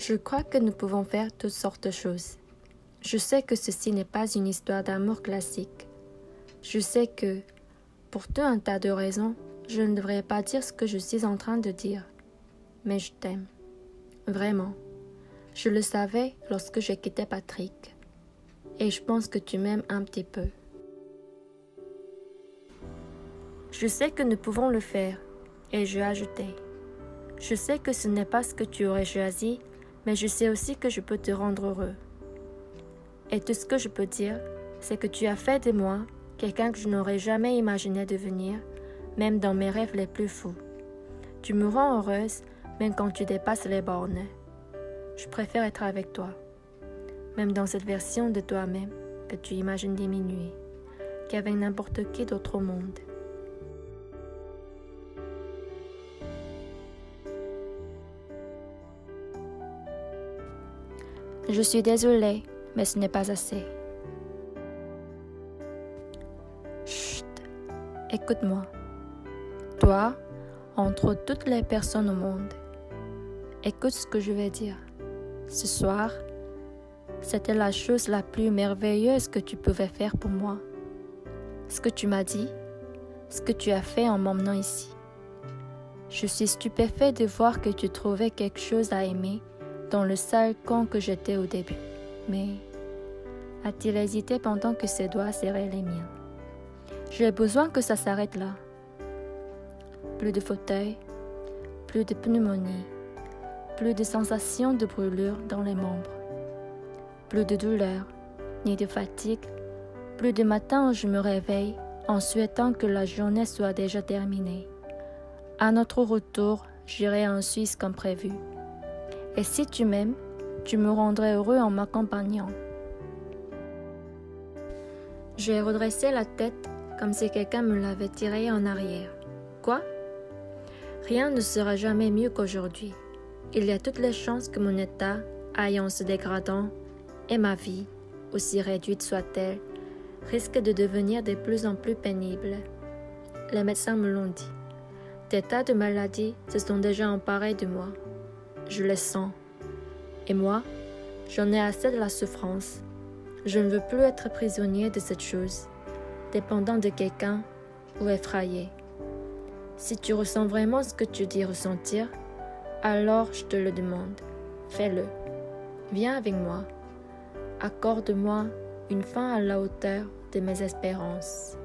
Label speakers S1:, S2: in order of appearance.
S1: Je crois que nous pouvons faire toutes sortes de choses. Je sais que ceci n'est pas une histoire d'amour classique. Je sais que, pour tout un tas de raisons, je ne devrais pas dire ce que je suis en train de dire. Mais je t'aime. Vraiment. Je le savais lorsque j'ai quitté Patrick. Et je pense que tu m'aimes un petit peu. Je sais que nous pouvons le faire. Et je ajoutais. Je sais que ce n'est pas ce que tu aurais choisi, mais je sais aussi que je peux te rendre heureux. Et tout ce que je peux dire, c'est que tu as fait de moi quelqu'un que je n'aurais jamais imaginé devenir, même dans mes rêves les plus fous. Tu me rends heureuse, même quand tu dépasses les bornes. Je préfère être avec toi, même dans cette version de toi-même que tu imagines diminuer, qu'avec n'importe qui d'autre au monde. Je suis désolée, mais ce n'est pas assez. Chut, écoute-moi. Toi, entre toutes les personnes au monde, écoute ce que je vais dire. Ce soir, c'était la chose la plus merveilleuse que tu pouvais faire pour moi. Ce que tu m'as dit, ce que tu as fait en m'emmenant ici. Je suis stupéfait de voir que tu trouvais quelque chose à aimer dans le sale con que j'étais au début. Mais a-t-il hésité pendant que ses doigts serraient les miens? J'ai besoin que ça s'arrête là. Plus de fauteuil, plus de pneumonie, plus de sensation de brûlure dans les membres, plus de douleur, ni de fatigue, plus de matins où je me réveille en souhaitant que la journée soit déjà terminée. À notre retour, j'irai en Suisse comme prévu. Et si tu m'aimes, tu me rendrais heureux en m'accompagnant. J'ai redressé la tête comme si quelqu'un me l'avait tirée en arrière. Quoi? Rien ne sera jamais mieux qu'aujourd'hui. Il y a toutes les chances que mon état aille en se dégradant et ma vie, aussi réduite soit-elle, risque de devenir de plus en plus pénible. Les médecins me l'ont dit. Des tas de maladies se sont déjà emparées de moi. Je les sens. Et moi, j'en ai assez de la souffrance. Je ne veux plus être prisonnier de cette chose, dépendant de quelqu'un ou effrayé. Si tu ressens vraiment ce que tu dis ressentir, alors je te le demande, fais-le. Viens avec moi. Accorde-moi une fin à la hauteur de mes espérances.